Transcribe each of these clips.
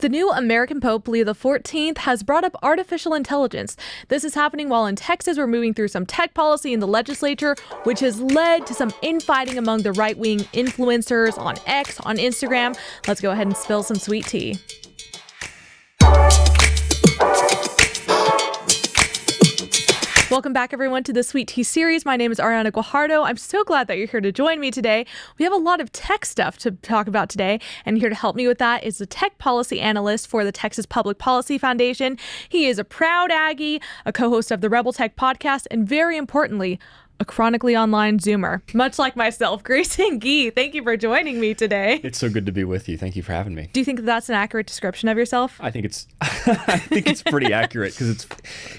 The new American Pope Leo XIV has brought up artificial intelligence. This is happening while in Texas we're moving through some tech policy in the legislature, which has led to some infighting among the right-wing influencers on X, on Instagram. Let's go ahead and spill some sweet tea. Welcome back, everyone, to the Sweet Tea series. My name is Ariana Guajardo. I'm so glad that you're here to join me today. We have a lot of tech stuff to talk about today, and here to help me with that is the tech policy analyst for the Texas Public Policy Foundation. He is a proud Aggie, a co-host of the Rebel Tech podcast, and very importantly, a chronically online Zoomer, much like myself, Grayson Gee. Thank you for joining me today. It's so good to be with you. Thank you for having me. Do you think that that's an accurate description of yourself? I think it's pretty accurate because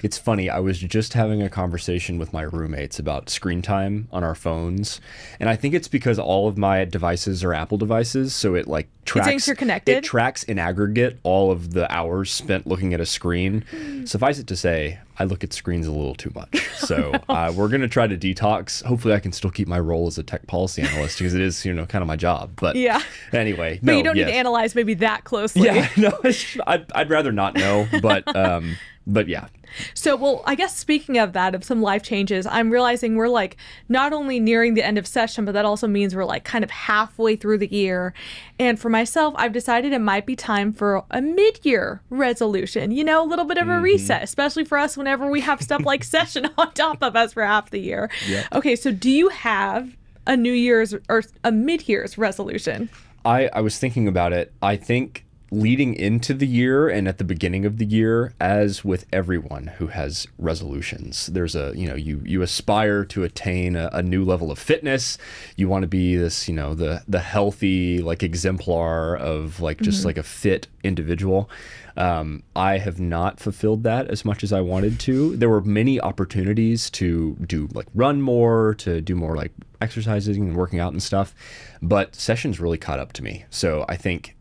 it's funny. I was just having a conversation with my roommates about screen time on our phones, and I think it's because all of my devices are Apple devices, so it like tracks. It thinks you're connected. It tracks in aggregate all of the hours spent looking at a screen. Suffice it to say, I look at screens a little too much. So we're going to try to detox. Hopefully I can still keep my role as a tech policy analyst because it is, kind of my job. But yeah. Anyway. But you don't need to analyze maybe that closely. Yeah, no, I'd rather not know, but yeah. So, well, I guess speaking of that, of some life changes, I'm realizing we're like not only nearing the end of session, but that also means we're like kind of halfway through the year. And for myself, I've decided it might be time for a mid-year resolution, a little bit of a reset, especially for us whenever we have stuff like session on top of us for half the year. Yep. Okay, so do you have a New Year's or a mid-year's resolution? I was thinking about it. I think leading into the year and at the beginning of the year, as with everyone who has resolutions, there's you aspire to attain a new level of fitness. You want to be this, the healthy like exemplar of like just like a fit individual. I have not fulfilled that as much as I wanted to. There were many opportunities to do like run more, to do more like exercising and working out and stuff, but sessions really caught up to me. So I think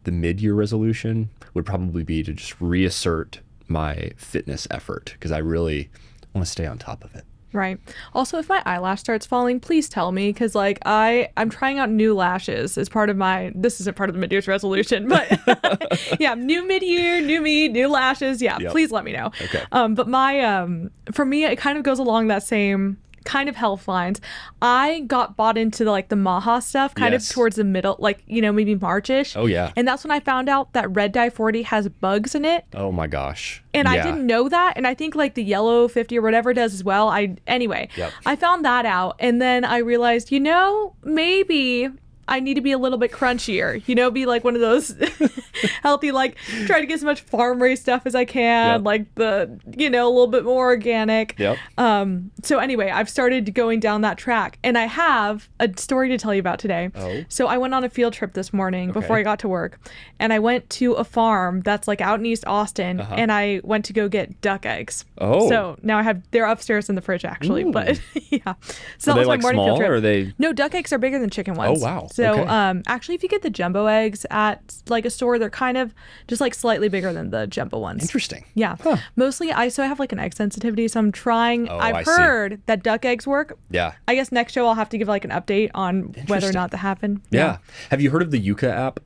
the mid-year resolution would probably be to just reassert my fitness effort because I really want to stay on top of it. Right. Also, if my eyelash starts falling, please tell me because like I'm trying out new lashes as part of this isn't part of the mid-year's resolution, but yeah, new mid-year, new me, new lashes. Yeah, yep. Please let me know. Okay. But for me, it kind of goes along that same kind of health lines. I got bought into the Maha stuff kind of towards the middle, maybe March-ish. Oh yeah. And that's when I found out that red dye 40 has bugs in it. Oh my gosh. And I didn't know that. And I think the yellow 50 or whatever does as well. I found that out. And then I realized, maybe I need to be a little bit crunchier, be like one of those healthy, try to get as much farm raised stuff as I can, a little bit more organic. Yep. So anyway, I've started going down that track and I have a story to tell you about today. Oh. So I went on a field trip this morning before I got to work and I went to a farm that's out in East Austin and I went to go get duck eggs. Oh. So now they're upstairs in the fridge actually, but yeah. So are they small or are they? No, duck eggs are bigger than chicken ones. Oh, wow. So actually, if you get the jumbo eggs at a store, they're kind of just slightly bigger than the jumbo ones. Interesting. Yeah. Huh. Mostly, I have an egg sensitivity, so I'm trying. I've heard that duck eggs work. Yeah. I guess next show I'll have to give an update on whether or not that happened. Yeah. Have you heard of the Yuka app?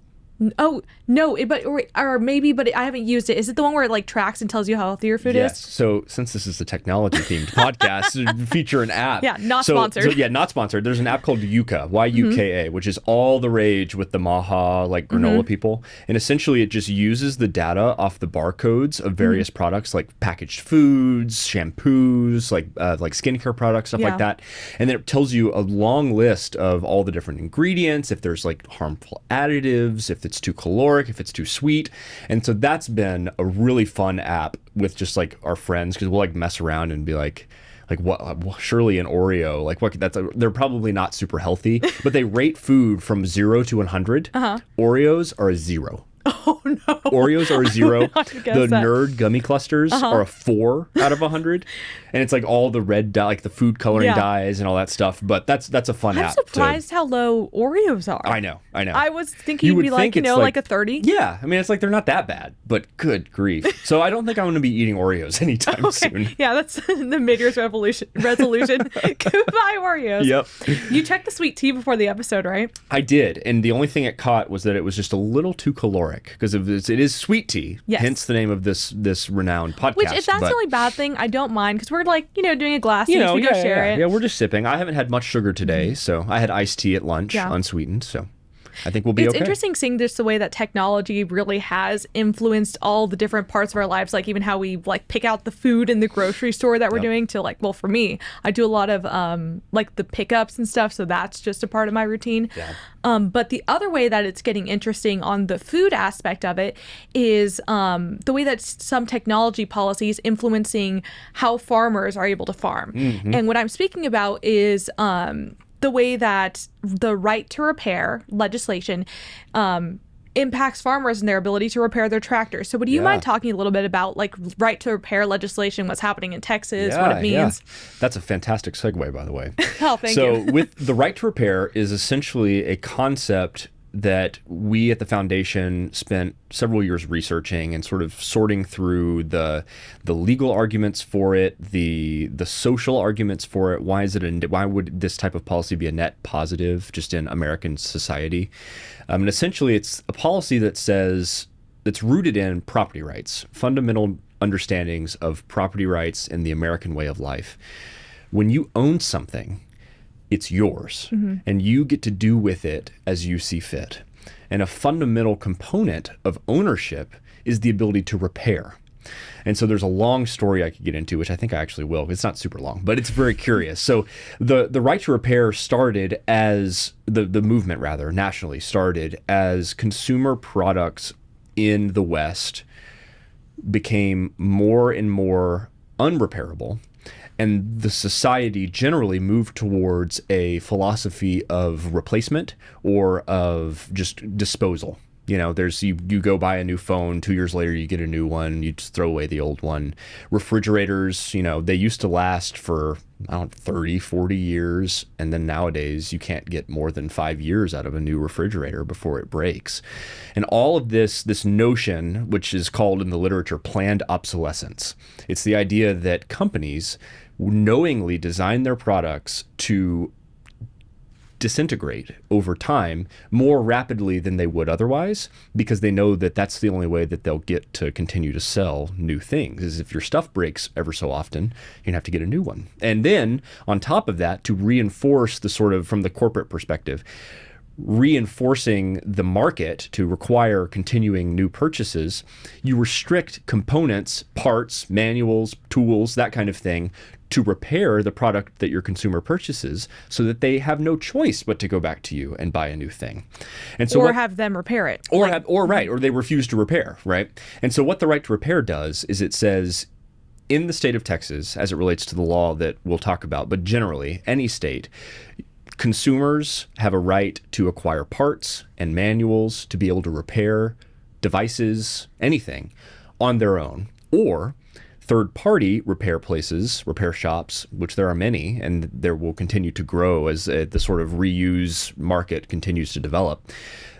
Oh, no, but I haven't used it. Is it the one where it tracks and tells you how healthy your food is? So since this is a technology themed podcast, it feature an app. Yeah, not sponsored. So not sponsored. There's an app called Yuka, Y-U-K-A, which is all the rage with the Maha granola people. And essentially it just uses the data off the barcodes of various products like packaged foods, shampoos, like skincare products, stuff like that. And then it tells you a long list of all the different ingredients, if there's harmful additives, if it's too caloric, if it's too sweet. And so that's been a really fun app with just our friends because we'll mess around and be what, surely an Oreo, what, they're probably not super healthy, but they rate food from 0 to 100. Oreos are a 0. Oh no. Oreos are a 0. The Nerd gummy clusters are a 4 out of 100. And it's all the red dye, the food coloring dyes and all that stuff. But that's a fun app. I'm surprised how low Oreos are. I know. I was thinking you'd be a 30. Yeah. I mean, it's they're not that bad, but good grief. So I don't think I'm going to be eating Oreos anytime soon. Yeah, that's the mid-year's resolution. Goodbye, Oreos. Yep. You checked the sweet tea before the episode, right? I did. And the only thing it caught was that it was just a little too caloric. because it is sweet tea, Yes. hence the name of this renowned podcast. Which, if that's the only bad thing, I don't mind, because we're like, doing a glass, we go share it. Yeah, we're just sipping. I haven't had much sugar today, so I had iced tea at lunch, unsweetened, so I think we'll be okay. It's interesting seeing just the way that technology really has influenced all the different parts of our lives, like even how we like pick out the food in the grocery store that we're doing to like, well, for me, I do a lot of like the pickups and stuff. So that's just a part of my routine. Yeah. But the other way that it's getting interesting on the food aspect of it is the way that some technology policies influencing how farmers are able to farm. Mm-hmm. And what I'm speaking about is the way that the right to repair legislation impacts farmers and their ability to repair their tractors. So would you mind talking a little bit about like right to repair legislation, what's happening in Texas, what it means? Yeah. That's a fantastic segue, by the way. Oh, thank you. So with the right to repair is essentially a concept that we at the foundation spent several years researching and sort of sorting through the legal arguments for it, the social arguments for it. Why would this type of policy be a net positive just in American society? And essentially, it's a policy that's rooted in property rights, fundamental understandings of property rights in the American way of life. When you own something, it's yours, and you get to do with it as you see fit. And a fundamental component of ownership is the ability to repair. And so there's a long story I could get into, which I think I actually will. It's not super long, but it's very curious. So the right to repair started as, the movement rather, nationally started as consumer products in the West became more and more unrepairable. And the society generally moved towards a philosophy of replacement or of just disposal. You go buy a new phone, 2 years later you get a new one, you just throw away the old one. Refrigerators, they used to last for 30, 40 years, and then nowadays you can't get more than 5 years out of a new refrigerator before it breaks. And all of this notion, which is called in the literature planned obsolescence, it's the idea that companies knowingly design their products to disintegrate over time more rapidly than they would otherwise, because they know that that's the only way that they'll get to continue to sell new things. Is if your stuff breaks ever so often, you're gonna have to get a new one. And then on top of that, to reinforce the sort of, from the corporate perspective, reinforcing the market to require continuing new purchases, you restrict components, parts, manuals, tools, that kind of thing, to repair the product that your consumer purchases, so that they have no choice but to go back to you and buy a new thing. And so have them repair it. Or they refuse to repair, right? And so what the right to repair does is it says, in the state of Texas, as it relates to the law that we'll talk about, but generally any state, consumers have a right to acquire parts and manuals to be able to repair devices, anything, on their own, or third-party repair places, repair shops, which there are many, and there will continue to grow as the sort of reuse market continues to develop.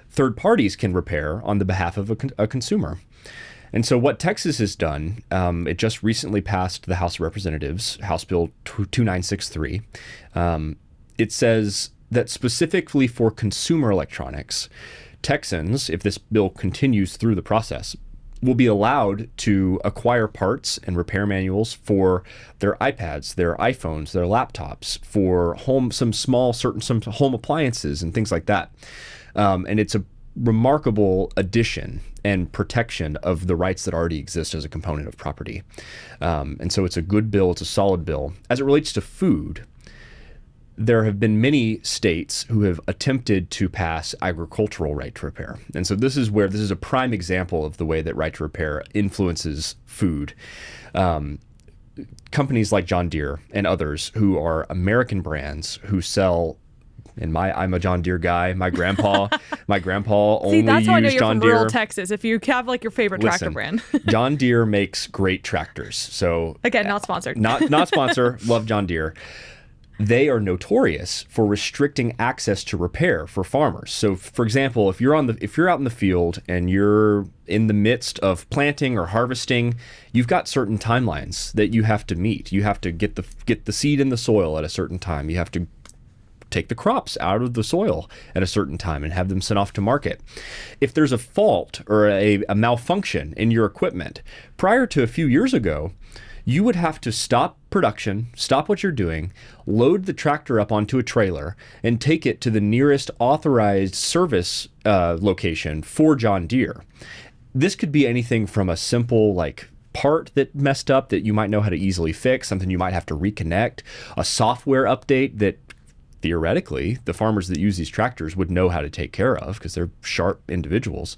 Third parties can repair on the behalf of a consumer. And so what Texas has done, it just recently passed the House of Representatives, House Bill 2963. It says that specifically for consumer electronics, Texans, if this bill continues through the process, will be allowed to acquire parts and repair manuals for their iPads, their iPhones, their laptops, for some home appliances and things like that. And it's a remarkable addition and protection of the rights that already exist as a component of property. And so it's a good bill, it's a solid bill. As it relates to food, there have been many states who have attempted to pass agricultural right to repair. And so this is a prime example of the way that right to repair influences food. Companies like John Deere and others who are American brands who sell, I'm a John Deere guy. My grandpa only See, that's how I know used you're John from Deere. rural Texas. If you have like your favorite tractor brand. John Deere makes great tractors. So again, not sponsored. Not sponsor. Love John Deere. They are notorious for restricting access to repair for farmers. So, for example, if you're out in the field and you're in the midst of planting or harvesting, you've got certain timelines that you have to meet. You have to get the seed in the soil at a certain time. You have to take the crops out of the soil at a certain time and have them sent off to market. If there's a fault or a malfunction in your equipment, prior to a few years ago, you would have to stop production, stop what you're doing, load the tractor up onto a trailer, and take it to the nearest authorized service location for John Deere. This could be anything from a simple part that messed up that you might know how to easily fix, something you might have to reconnect, a software update that theoretically the farmers that use these tractors would know how to take care of because they're sharp individuals.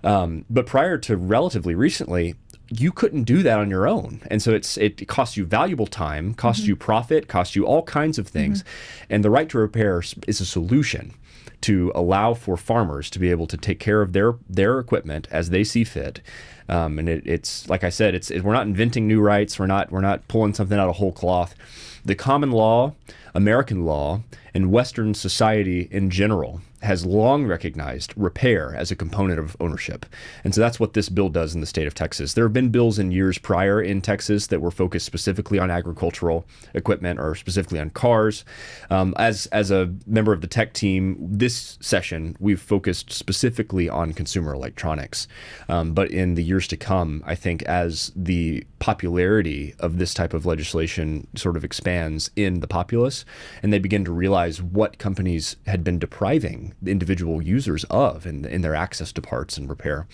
But prior to relatively recently, you couldn't do that on your own. And so it costs you valuable time, costs you profit, costs you all kinds of things. And the right to repair is a solution to allow for farmers to be able to take care of their equipment as they see fit. And it's like I said, we're not inventing new rights. We're not pulling something out of whole cloth. The common law, American law, and Western society in general has long recognized repair as a component of ownership. And so that's what this bill does in the state of Texas. There have been bills in years prior in Texas that were focused specifically on agricultural equipment or specifically on cars. As a member of the tech team, this session, we've focused specifically on consumer electronics. But in the years to come, I think as the popularity of this type of legislation sort of expands in the populace and they begin to realize what companies had been depriving individual users of in their access to parts and repair,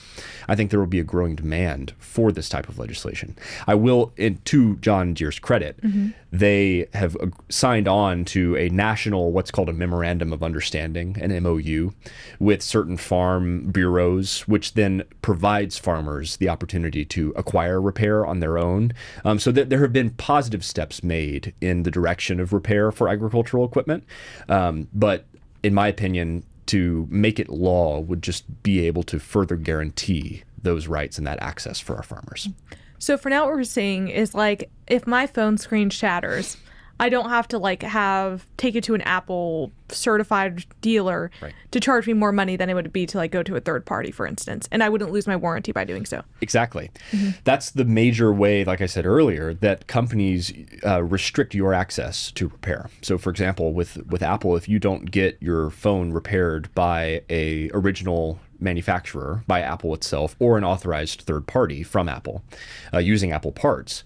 I think there will be a growing demand for this type of legislation. I will, to John Deere's credit, they have signed on to a national, what's called a memorandum of understanding, an MOU, with certain farm bureaus, which then provides farmers the opportunity to acquire repair on their own. So that there have been positive steps made in the direction of repair for agricultural equipment. But in my opinion, to make it law would just be able to further guarantee those rights and that access for our farmers. So for now, what we're saying is if my phone screen shatters, I don't have to take it to an Apple certified dealer to charge me more money than it would be to go to a third party, for instance. And I wouldn't lose my warranty by doing so. Exactly. That's the major way, like I said earlier, that companies restrict your access to repair. So for example, with Apple, if you don't get your phone repaired by a original manufacturer, by Apple itself, or an authorized third party from Apple using Apple parts,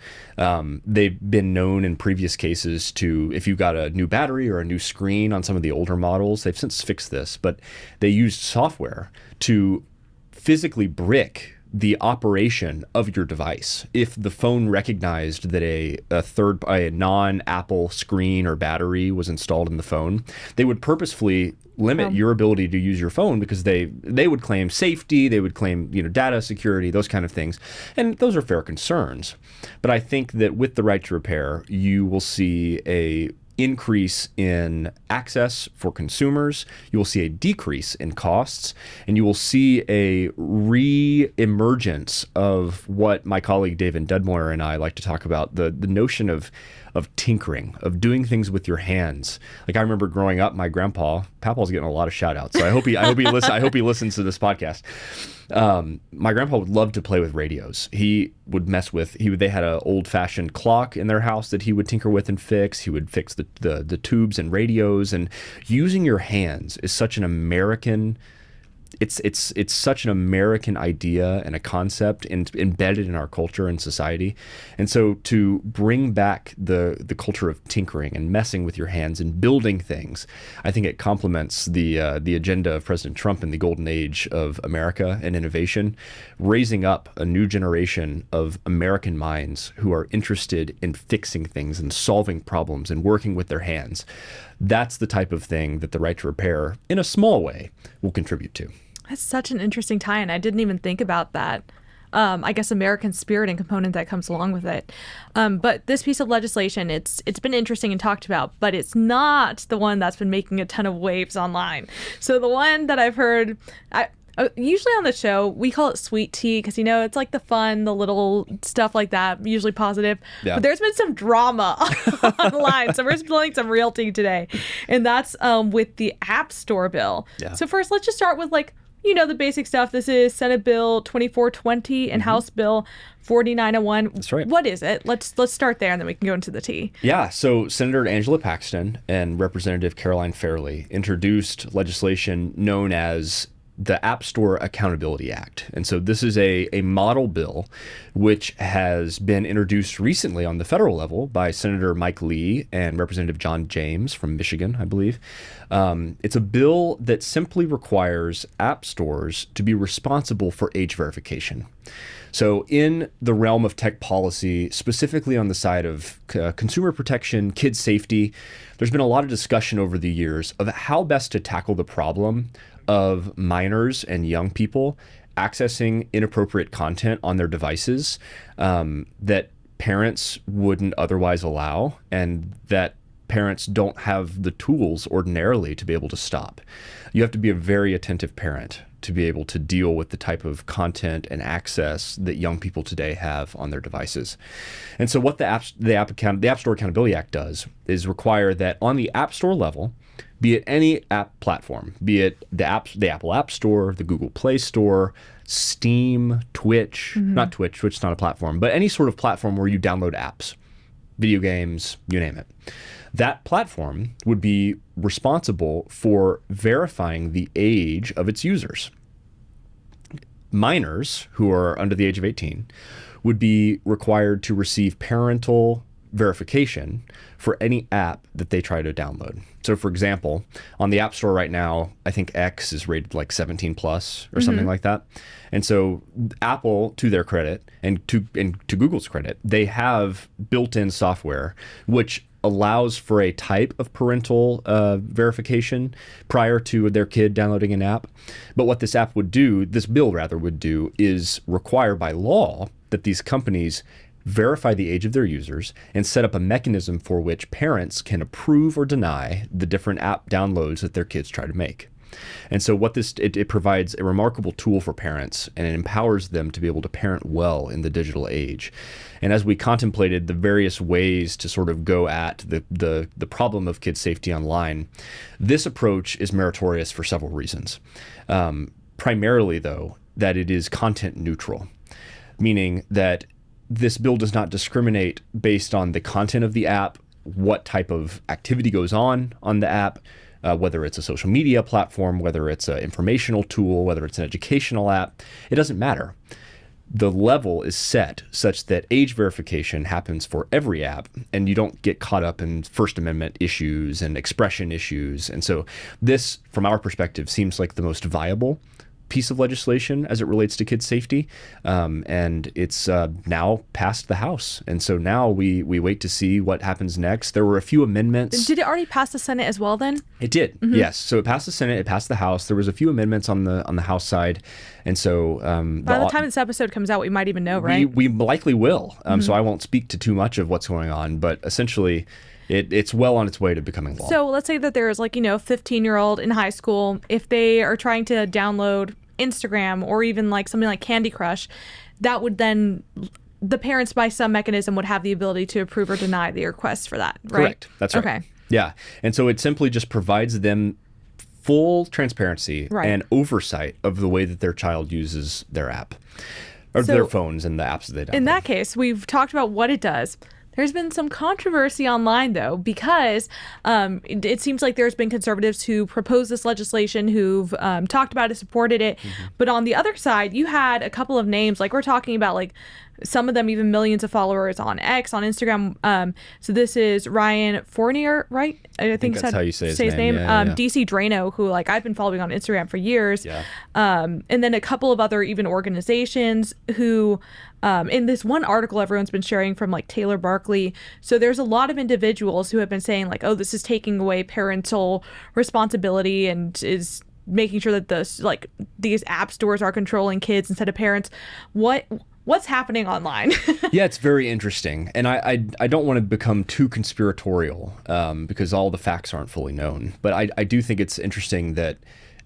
they've been known in previous cases to, if you got a new battery or a new screen on some of the older models, they've since fixed this, but they used software to physically brick the operation of your device. If the phone recognized that a non-Apple screen or battery was installed in the phone, they would purposefully limit your ability to use your phone because they would claim safety, they would claim data security, those kind of things. And those are fair concerns. But I think that with the right to repair, you will see a increase in access for consumers, you will see a decrease in costs, and you will see a re-emergence of what my colleague David Dedmoyer and I like to talk about, the notion of tinkering, of doing things with your hands. I remember growing up, my grandpa, Papa's getting a lot of shout outs, so I hope he listens to this podcast. My grandpa would love to play with radios. He would they had an old fashioned clock in their house that he would tinker with and fix. He would fix the tubes and radios, and using your hands is such an American it's such an American idea and a concept embedded in our culture and society. And so to bring back the culture of tinkering and messing with your hands and building things, I think it complements the agenda of President Trump in the golden age of America and innovation, raising up a new generation of American minds who are interested in fixing things and solving problems and working with their hands. That's the type of thing that the right to repair, in a small way, will contribute to. That's such an interesting tie-in. I didn't even think about that. I guess American spirit and component that comes along with it. But this piece of legislation, it's been interesting and talked about, but it's not the one that's been making a ton of waves online. So the one that I've heard, usually on the show, we call it sweet tea because, it's like the fun, the little stuff like that, usually positive. Yeah. But there's been some drama online. So we're spilling some real tea today. And that's with the App Store bill. Yeah. So first, let's just start with you know the basic stuff. This is Senate Bill 2420 and House Bill 4901. That's right. What is it? Let's start there, and then we can go into the tea. Yeah, so Senator Angela Paxton and Representative Caroline Fairley introduced legislation known as the App Store Accountability Act. And so this is a model bill which has been introduced recently on the federal level by Senator Mike Lee and Representative John James from Michigan, I believe. It's a bill that simply requires app stores to be responsible for age verification. So in the realm of tech policy, specifically on the side of consumer protection, kid safety, there's been a lot of discussion over the years of how best to tackle the problem of minors and young people accessing inappropriate content on their devices that parents wouldn't otherwise allow, and that parents don't have the tools ordinarily to be able to stop. You have to be a very attentive parent to be able to deal with the type of content and access that young people today have on their devices. And so what the App Store Accountability Act does is require that on the App Store level, be it any app platform, be it the Apple App Store, the Google Play Store, Steam, Twitch, not Twitch, Twitch is not a platform, but any sort of platform where you download apps, video games, you name it. That platform would be responsible for verifying the age of its users. Minors who are under the age of 18 would be required to receive parental verification for any app that they try to download. So for example, on the App Store right now, I think X is rated like 17 plus or something like that. And so Apple, to their credit and to Google's credit, they have built-in software which allows for a type of parental verification prior to their kid downloading an app. But what this bill would do, is require by law that these companies verify the age of their users and set up a mechanism for which parents can approve or deny the different app downloads that their kids try to make. And so what it provides a remarkable tool for parents, and it empowers them to be able to parent well in the digital age. And as we contemplated the various ways to sort of go at the problem of kid safety online, this approach is meritorious for several reasons. Primarily, though, that it is content neutral, meaning that this bill does not discriminate based on the content of the app, what type of activity goes on the app, whether it's a social media platform, whether it's an informational tool, whether it's an educational app. It doesn't matter. The level is set such that age verification happens for every app, and you don't get caught up in First Amendment issues and expression issues. And so this, from our perspective, seems like the most viable piece of legislation as it relates to kids' safety, and it's now passed the House, and so now we wait to see what happens next. There were a few amendments. Did it already pass the Senate as well then? It did, yes. So it passed the Senate, it passed the House. There was a few amendments on the House side, and so by the time this episode comes out, we might even know, right? We likely will. So I won't speak to too much of what's going on, but essentially it's well on its way to becoming law. So let's say that there's a 15-year-old in high school. If they are trying to download Instagram or even something like Candy Crush, that would then, the parents by some mechanism would have the ability to approve or deny the request for that, right? Correct. That's right. Okay. Yeah. And so it simply just provides them full transparency and oversight of the way that their child uses their app or their phones and the apps that they download. In that case, we've talked about what it does. There's been some controversy online, though, because it seems like there's been conservatives who proposed this legislation, who've talked about it, supported it. But on the other side, you had a couple of names, we're talking about some of them even millions of followers on X, on Instagram. So this is Ryan Fournier, right? I think that's how you say his name. Yeah. DC Drano, who I've been following on Instagram for years. Yeah. And then a couple of other even organizations who, in this one article everyone's been sharing from Taylor Barkley. So there's a lot of individuals who have been saying oh, this is taking away parental responsibility and is making sure that these app stores are controlling kids instead of parents. What's happening online? Yeah, it's very interesting. And I don't want to become too conspiratorial because all the facts aren't fully known. But I do think it's interesting that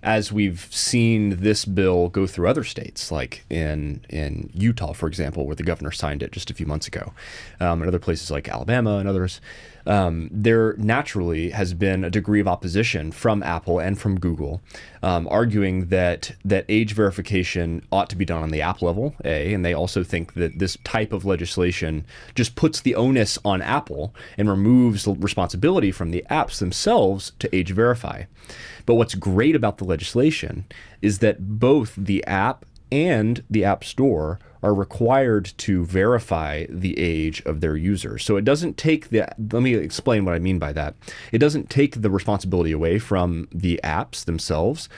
as we've seen this bill go through other states, like in Utah, for example, where the governor signed it just a few months ago, and other places like Alabama and others, there naturally has been a degree of opposition from Apple and from Google, arguing that age verification ought to be done on the app level, and they also think that this type of legislation just puts the onus on Apple and removes the responsibility from the apps themselves to age verify. But what's great about the legislation is that both the app and the App Store are required to verify the age of their users. So it doesn't take let me explain what I mean by that. It doesn't take the responsibility away from the apps themselves.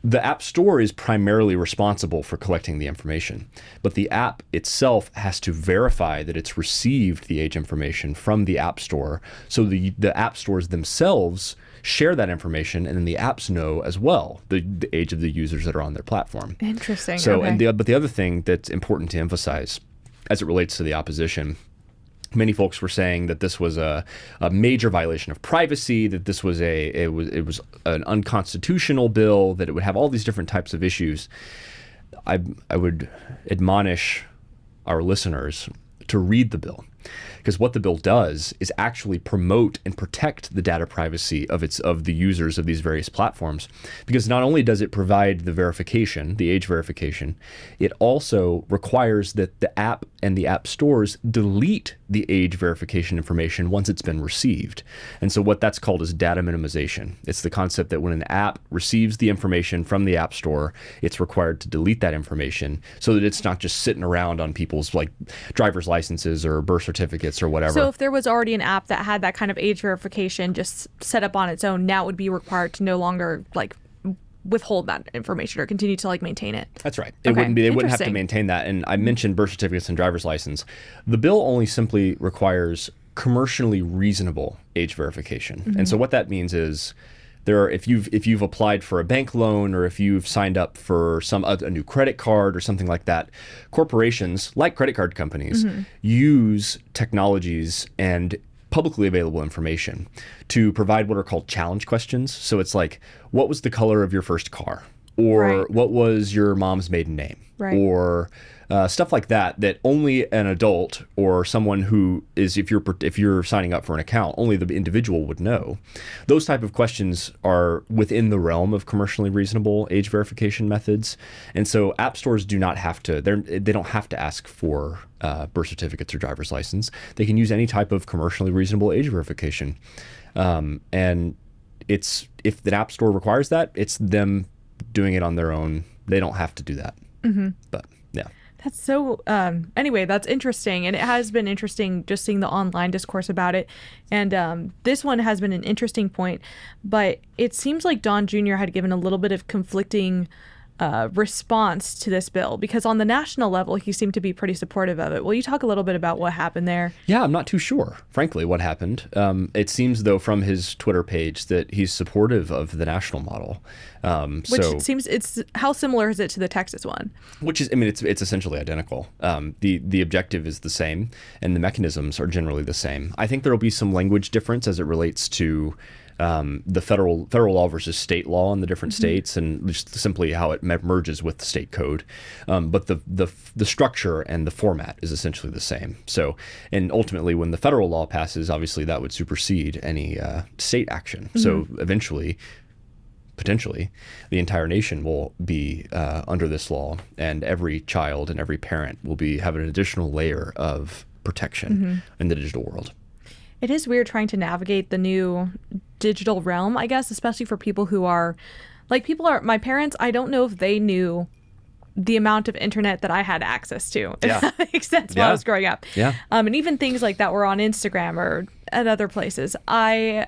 The App Store is primarily responsible for collecting the information, but the app itself has to verify that it's received the age information from the App Store. So the app stores themselves share that information, and then the apps know as well the age of the users that are on their platform. Interesting. So, okay. but the other thing that's important to emphasize as it relates to the opposition, many folks were saying that this was a major violation of privacy, that this was it was an unconstitutional bill, that it would have all these different types of issues. I would admonish our listeners to read the bill, because what the bill does is actually promote and protect the data privacy of the users of these various platforms. Because not only does it provide the verification, the age verification, it also requires that the app and the app stores delete the age verification information once it's been received. And so what that's called is data minimization. It's the concept that when an app receives the information from the App Store, it's required to delete that information so that it's not just sitting around on people's like driver's licenses or birth certificates or whatever. So if there was already an app that had that kind of age verification just set up on its own, now it would be required to no longer like withhold that information or continue to like maintain it. That's right. They wouldn't have to maintain that. And I mentioned birth certificates and driver's license. The bill only simply requires commercially reasonable age verification. Mm-hmm. And so what that means is if you've applied for a bank loan, or if you've signed up for a new credit card or something like that, corporations like credit card companies mm-hmm. use technologies and publicly available information to provide what are called challenge questions. So it's like, what was the color of your first car? Or right. what was your mom's maiden name? Right. Or stuff like that only an adult or someone who is, if you're signing up for an account, only the individual would know. Those type of questions are within the realm of commercially reasonable age verification methods. And so app stores do not have to, they don't have to ask for birth certificates or driver's license. They can use any type of commercially reasonable age verification. And if the App Store requires that, it's them doing it on their own. They don't have to do that. Mm-hmm. But yeah. That's so, anyway, that's interesting. And it has been interesting just seeing the online discourse about it. And this one has been an interesting point. But it seems like Don Jr. had given a little bit of conflicting response to this bill, because on the national level, he seemed to be pretty supportive of it. Will you talk a little bit about what happened there? Yeah, I'm not too sure, frankly, what happened. It seems, though, from his Twitter page that he's supportive of the national model. Which seems, how similar is it to the Texas one? Which is, I mean, it's essentially identical. The objective is the same, and the mechanisms are generally the same. I think there will be some language difference as it relates to the federal law versus state law in the different mm-hmm. states, and just simply how it merges with the state code. But the structure and the format is essentially the same. So, and ultimately, when the federal law passes, obviously that would supersede any state action. Mm-hmm. So eventually, potentially, the entire nation will be under this law, and every child and every parent will have an additional layer of protection mm-hmm. in the digital world. It is weird trying to navigate the new digital realm, I guess, especially for people who are, my parents, I don't know if they knew the amount of internet that I had access to, if that makes sense, while I was growing up. Yeah. And even things like that were on Instagram or at other places. I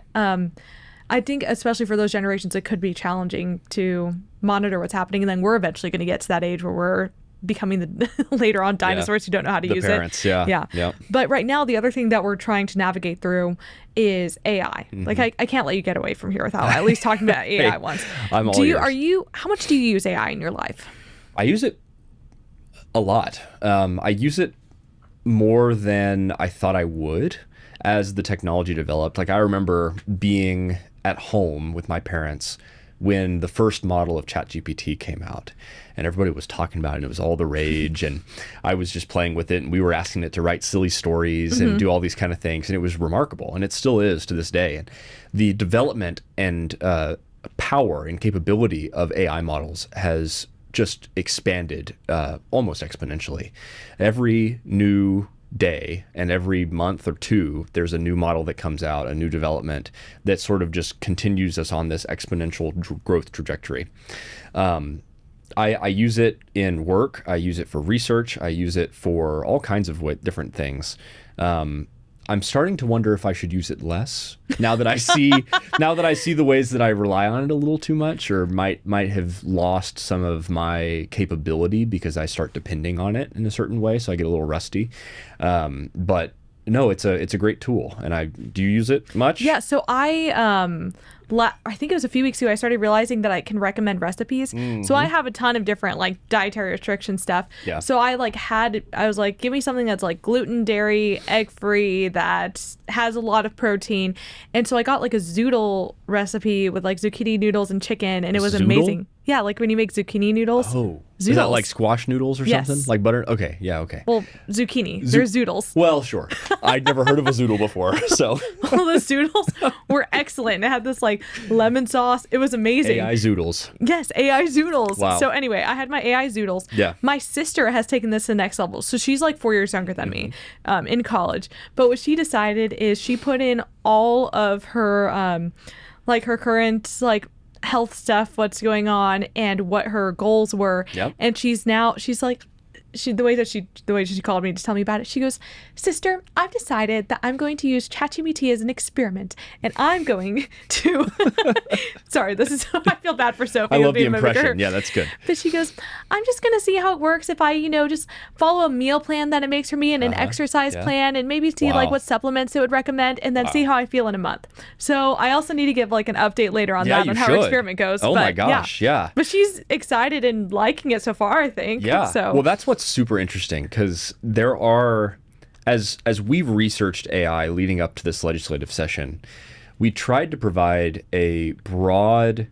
think, especially for those generations, it could be challenging to monitor what's happening. And then we're eventually going to get to that age where we're becoming the later on dinosaurs who don't know how to use parents, it. Yeah. But right now, the other thing that we're trying to navigate through is AI. Mm-hmm. Like I can't let you get away from here without at least talking about AI once. I'm all yours. How much do you use AI in your life? I use it a lot. I use it more than I thought I would as the technology developed. Like I remember being at home with my parents when the first model of ChatGPT came out, and everybody was talking about it, and it was all the rage, and I was just playing with it, and we were asking it to write silly stories and do all these kind of things, and it was remarkable, and it still is to this day. And the development and power and capability of AI models has just expanded almost exponentially. Every new day and every month or two, there's a new model that comes out, a new development that sort of just continues us on this exponential growth trajectory. I use it in work. I use it for research. I use it for all kinds of different things. I'm starting to wonder if I should use it less now that I see the ways that I rely on it a little too much, or might have lost some of my capability because I start depending on it in a certain way, so I get a little rusty. But no, it's a great tool. And do you use it much? Yeah. So I think it was a few weeks ago, I started realizing that I can recommend recipes. So I have a ton of different like dietary restriction stuff. Yeah. So I was like, give me something that's like gluten, dairy, egg free, that has a lot of protein. And so I got like a zoodle recipe with like zucchini noodles and chicken, and it was amazing. Yeah, like when you make zucchini noodles. Oh, zoodles. Is that like squash noodles or Yes. something? Like butter? Okay, yeah, okay. Well, zucchini. They're zoodles. Well, sure. I'd never heard of a zoodle before, so. All the zoodles were excellent. It had this like lemon sauce. It was amazing. AI zoodles. Yes, AI zoodles. Wow. So anyway, I had my AI zoodles. Yeah. My sister has taken this to the next level. So she's like 4 years younger than me, in college. But what she decided is she put in all of her, like her current like health stuff, what's going on, and what her goals were. Yep. And she's like, the way she called me to tell me about it, she goes, "Sister, I've decided that I'm going to use ChatGPT as an experiment, and I'm going to." Sorry, I feel bad for Sophie. I love the being a mimicker. impression. Yeah, that's good. But she goes, "I'm just going to see how it works if I, just follow a meal plan that it makes for me and an exercise plan, and maybe see like what supplements it would recommend, and then see how I feel in a month." So I also need to give like an update later on that on how her experiment goes. Oh but, my gosh, yeah. But she's excited and liking it so far, I think. Yeah. So. Well, that's what's super interesting, because there are, as we've researched AI leading up to this legislative session, we tried to provide a broad,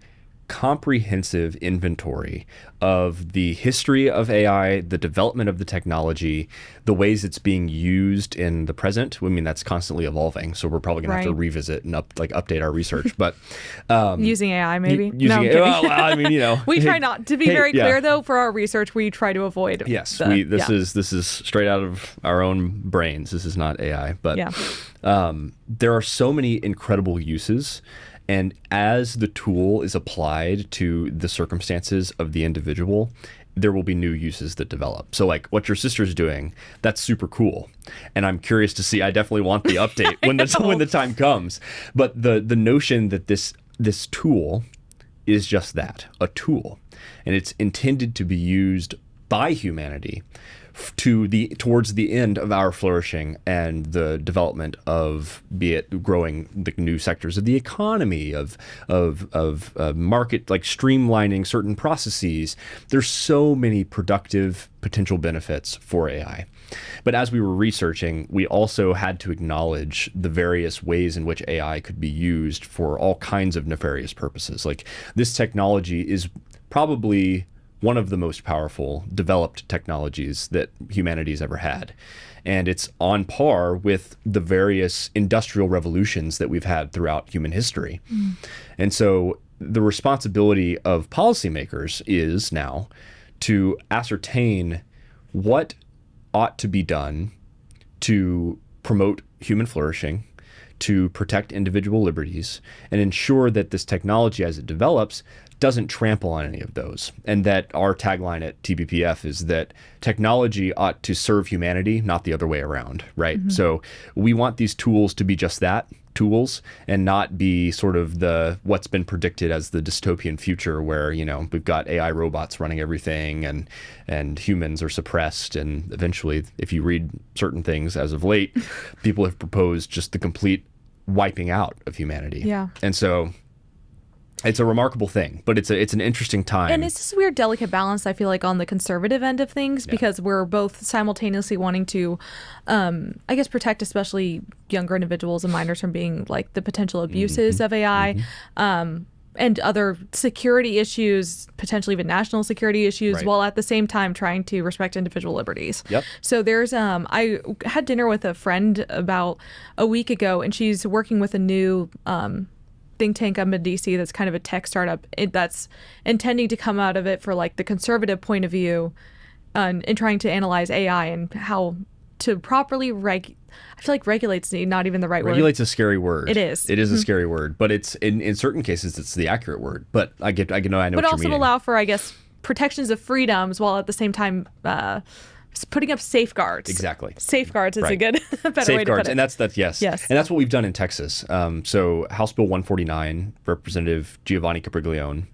comprehensive inventory of the history of AI, the development of the technology, the ways it's being used in the present. I mean, that's constantly evolving, so we're probably going to have to revisit and update our research. But using AI, maybe. Using I'm it, kidding. well, I mean, we try not to be very clear yeah. though. For our research, we try to avoid. Yes, this is straight out of our own brains. This is not AI, but there are so many incredible uses. And as the tool is applied to the circumstances of the individual, there will be new uses that develop. So like what your sister's doing, that's super cool. And I'm curious to see, I definitely want the update when the time comes. But the notion that this tool is just that, a tool, and it's intended to be used by humanity towards the end of our flourishing and the development of, be it growing the new sectors of the economy, of market, like streamlining certain processes. There's so many productive potential benefits for AI. But as we were researching, we also had to acknowledge the various ways in which AI could be used for all kinds of nefarious purposes. Like, this technology is probably one of the most powerful developed technologies that humanity's ever had. And it's on par with the various industrial revolutions that we've had throughout human history. And so the responsibility of policymakers is now to ascertain what ought to be done to promote human flourishing, to protect individual liberties, and ensure that this technology as it develops doesn't trample on any of those. And that our tagline at TBPF is that technology ought to serve humanity, not the other way around, right? So we want these tools to be just that, tools, and not be sort of what's been predicted as the dystopian future where, we've got AI robots running everything and humans are suppressed. And eventually, if you read certain things as of late, people have proposed just the complete wiping out of humanity. Yeah. And so it's a remarkable thing, but it's an interesting time. And it's this weird, delicate balance, I feel like, on the conservative end of things, because we're both simultaneously wanting to, I guess, protect especially younger individuals and minors from being like the potential abuses of AI. and other security issues, potentially even national security issues, Right. while at the same time trying to respect individual liberties. Yep. So there's I had dinner with a friend about a week ago, and she's working with a new think tank up in DC that's kind of a tech startup that's intending to come out of it for like the conservative point of view, and trying to analyze AI and how to properly I feel like regulate's not even the right word. Regulate's a scary word. It is. It is a scary word, but it's in certain cases it's the accurate word. But I know But what you're also meaning. allow for, I guess, protections of freedoms while at the same time putting up safeguards. Exactly. Safeguards is a Right. good better way to Safeguards, put it. and that's yes. Yes. And that's what we've done in Texas. So House Bill 149, Representative Giovanni Capriglione,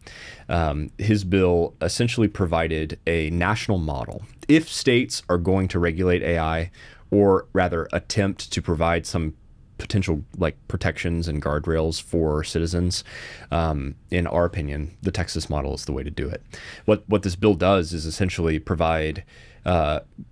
his bill essentially provided a national model. If states are going to regulate AI, or rather attempt to provide some potential like protections and guardrails for citizens, in our opinion, the Texas model is the way to do it. What this bill does is essentially provide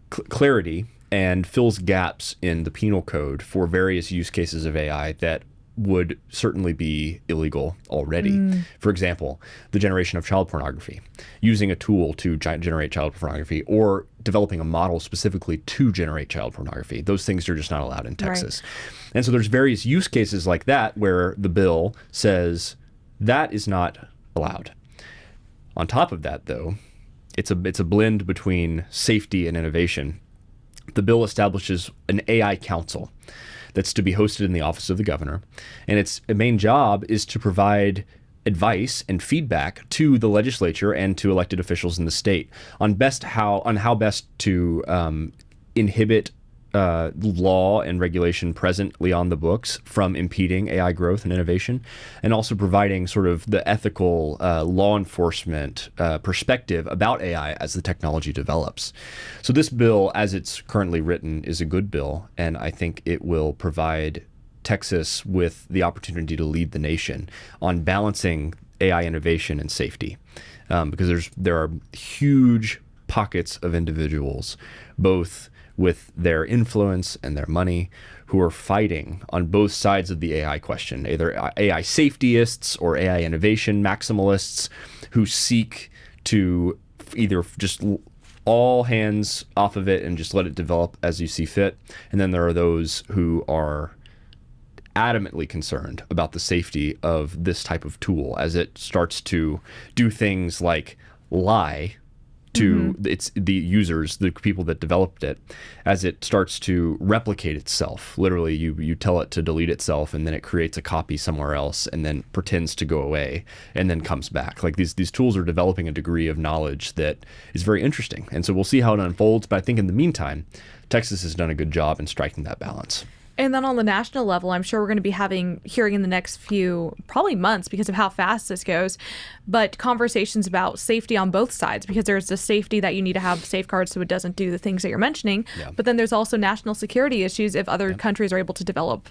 clarity and fills gaps in the penal code for various use cases of AI that would certainly be illegal already. For example, the generation of child pornography, using a tool to generate child pornography, or developing a model specifically to generate child pornography. Those things are just not allowed in Texas. Right. And so there's various use cases like that where the bill says that is not allowed. On top of that, though, it's a blend between safety and innovation. The bill establishes an AI council that's to be hosted in the office of the governor, and its main job is to provide advice and feedback to the legislature and to elected officials in the state on how best to inhibit law and regulation presently on the books from impeding AI growth and innovation, and also providing sort of the ethical law enforcement perspective about AI as the technology develops. So this bill, as it's currently written, is a good bill, and I think it will provide Texas with the opportunity to lead the nation on balancing AI innovation and safety, because there are huge pockets of individuals, both with their influence and their money, who are fighting on both sides of the AI question, either AI safetyists or AI innovation maximalists, who seek to either just all hands off of it and just let it develop as you see fit. And then there are those who are adamantly concerned about the safety of this type of tool as it starts to do things like lie to the users, the people that developed it, as it starts to replicate itself. Literally, you tell it to delete itself, and then it creates a copy somewhere else, and then pretends to go away, and then comes back. Like these tools are developing a degree of knowledge that is very interesting, and so we'll see how it unfolds. But I think in the meantime, Texas has done a good job in striking that balance. And then on the national level, I'm sure we're going to be hearing in the next few, probably months, because of how fast this goes, but conversations about safety on both sides, because there's the safety that you need to have safeguards so it doesn't do the things that you're mentioning. Yeah. But then there's also national security issues if other countries are able to develop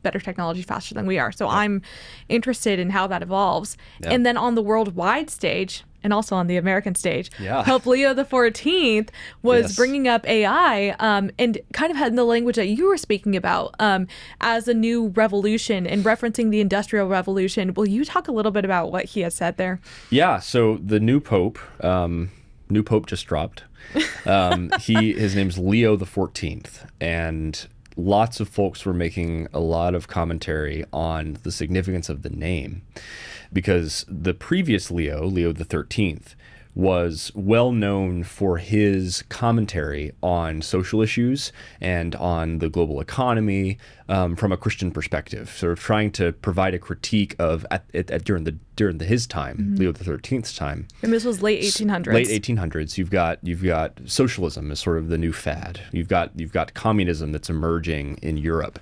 better technology faster than we are. So I'm interested in how that evolves. Yeah. And then on the worldwide stage, and also on the American stage, Pope Leo XIV was bringing up AI and kind of had the language that you were speaking about as a new revolution and referencing the Industrial Revolution. Will you talk a little bit about what he has said there? Yeah, so the new Pope just dropped. His name's Leo XIV, and lots of folks were making a lot of commentary on the significance of the name, because the previous Leo XIII, was well known for his commentary on social issues and on the global economy from a Christian perspective, sort of trying to provide a critique of during his time, Leo XIII's time. And this was late 1800s. Late 1800s. You've got socialism as sort of the new fad. You've got communism that's emerging in Europe.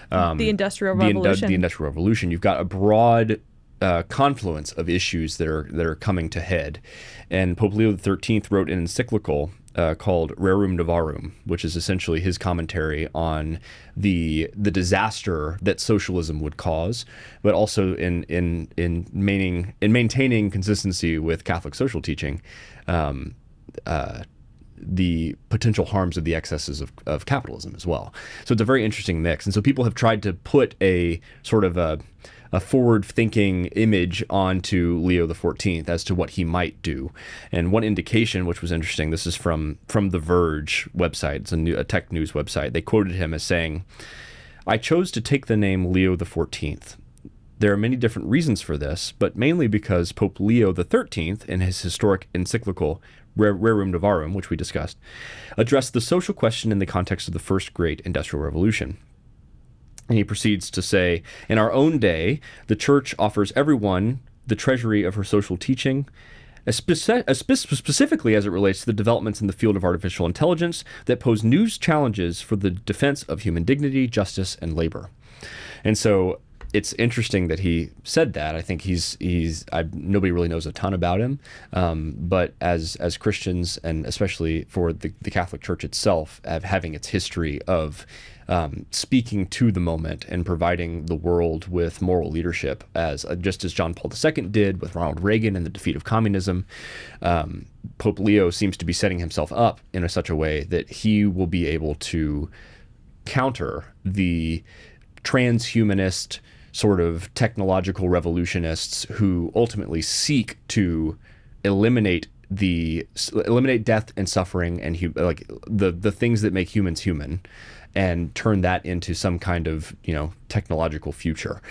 The Industrial Revolution. The Industrial Revolution. You've got a broad confluence of issues that are coming to head. And Pope Leo XIII wrote an encyclical called Rerum Novarum, which is essentially his commentary on the disaster that socialism would cause, but also in maintaining consistency with Catholic social teaching, the potential harms of the excesses of capitalism as well. So it's a very interesting mix. And so people have tried to put a sort of a forward-thinking image onto Leo XIV as to what he might do. And one indication, which was interesting, this is from The Verge website. It's a tech news website. They quoted him as saying, "I chose to take the name Leo XIV. There are many different reasons for this, but mainly because Pope Leo XIII, in his historic encyclical Rerum Novarum, which we discussed, addressed the social question in the context of the First Great Industrial Revolution." And he proceeds to say, "In our own day, the Church offers everyone the treasury of her social teaching, specifically as it relates to the developments in the field of artificial intelligence that pose new challenges for the defense of human dignity, justice, and labor." And so it's interesting that he said that. I think nobody really knows a ton about him, but as Christians, and especially for the Catholic Church itself, having its history of speaking to the moment and providing the world with moral leadership, just as John Paul II did with Ronald Reagan and the defeat of communism, Pope Leo seems to be setting himself up in such a way that he will be able to counter the transhumanist sort of technological revolutionists who ultimately seek to eliminate death and suffering and the things that make humans human, and turn that into some kind of technological future.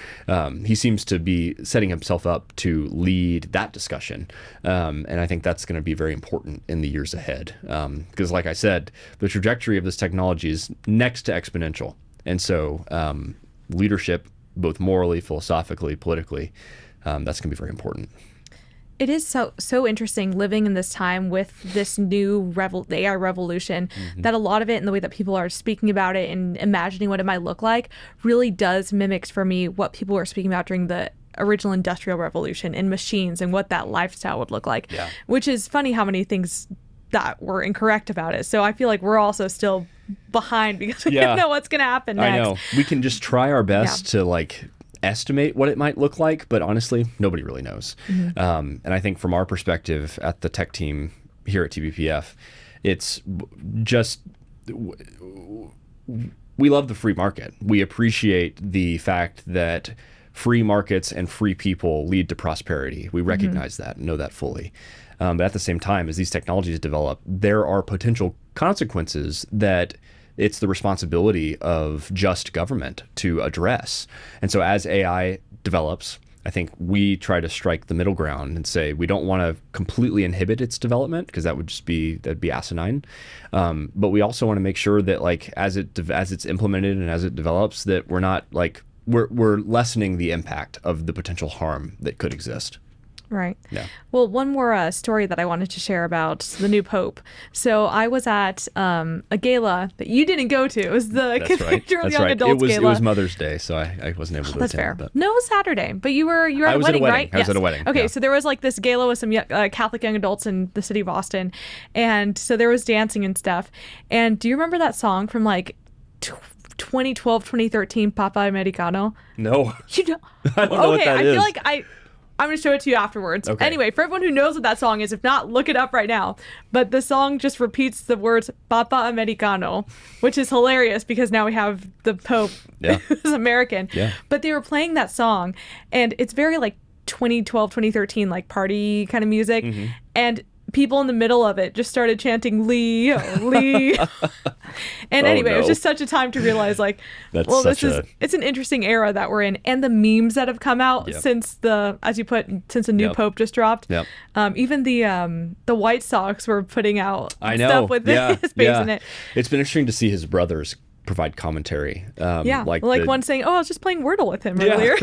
He seems to be setting himself up to lead that discussion, and I think that's going to be very important in the years ahead, because like I said, the trajectory of this technology is next to exponential, and so leadership, both morally, philosophically, politically, that's going to be very important. It is so interesting living in this time with this new the AI revolution, that a lot of it and the way that people are speaking about it and imagining what it might look like really does mimic for me what people were speaking about during the original Industrial Revolution and machines and what that lifestyle would look like, which is funny how many things that were incorrect about it. So I feel like we're also still behind because we don't know what's going to happen next. I know. We can just try our best to estimate what it might look like, but honestly, nobody really knows. And I think from our perspective at the tech team here at TBPF, it's just, we love the free market. We appreciate the fact that free markets and free people lead to prosperity. We recognize that and know that fully. But at the same time, as these technologies develop, there are potential consequences that it's the responsibility of just government to address. And so as AI develops, I think we try to strike the middle ground and say we don't want to completely inhibit its development, because that'd be asinine. But we also want to make sure that as it's implemented and as it develops, that we're not we're lessening the impact of the potential harm that could exist. Right. Yeah. Well, one more story that I wanted to share about the new pope. So I was at a gala that you didn't go to. It was the Cathedral Young Adults Gala. It was Mother's Day, so I wasn't able to attend. That's fair. But. No, it was Saturday, but you were at a wedding, right? I was at a wedding. Okay, so there was this gala with some Catholic young adults in the city of Austin, and so there was dancing and stuff. And do you remember that song from 2012, 2013, Papa Americano? No. You know? I don't know what that is. I feel like I'm going to show it to you afterwards. Okay. Anyway, for everyone who knows what that song is, if not, look it up right now. But the song just repeats the words Papa Americano, which is hilarious because now we have the Pope who's American. Yeah. But they were playing that song, and it's very 2012, 2013, party kind of music. And people in the middle of it just started chanting Leo, Leo. And anyway, it was just such a time to realize it's an interesting era that we're in, and the memes that have come out since the new Pope just dropped. Even the White Sox were putting out stuff with his face in it. It's been interesting to see his brothers provide commentary. One saying, I was just playing Wordle with him earlier.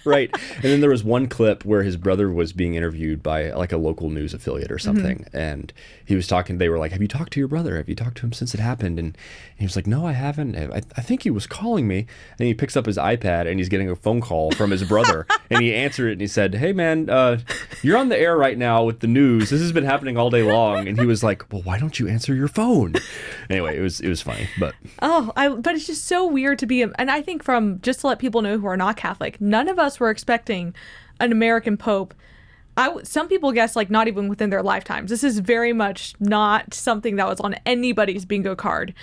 Right. And then there was one clip where his brother was being interviewed by a local news affiliate or something. And he was talking, they were like, have you talked to your brother? Have you talked to him since it happened? And he was like, no, I haven't. I think he was calling me. And he picks up his iPad and he's getting a phone call from his brother. And he answered it and he said, hey man, you're on the air right now with the news. This has been happening all day long. And he was like, well, why don't you answer your phone? Anyway, it was funny, but. But it's just so weird to be, and I think just to let people know who are not Catholic, none of us were expecting an American Pope some people guess like not even within their lifetimes. This is very much not something that was on anybody's bingo card.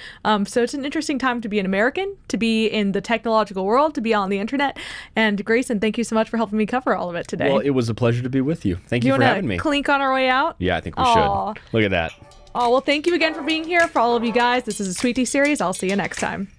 So it's an interesting time to be an American, to be in the technological world, to be on the internet. And Grayson, thank you so much for helping me cover all of it today. Well, it was a pleasure to be with you. Thank you for having me. Clink on our way out? Yeah, I think we should. Look at that. Oh, well, thank you again for being here. For all of you guys, this is a Sweet Tea series. I'll see you next time.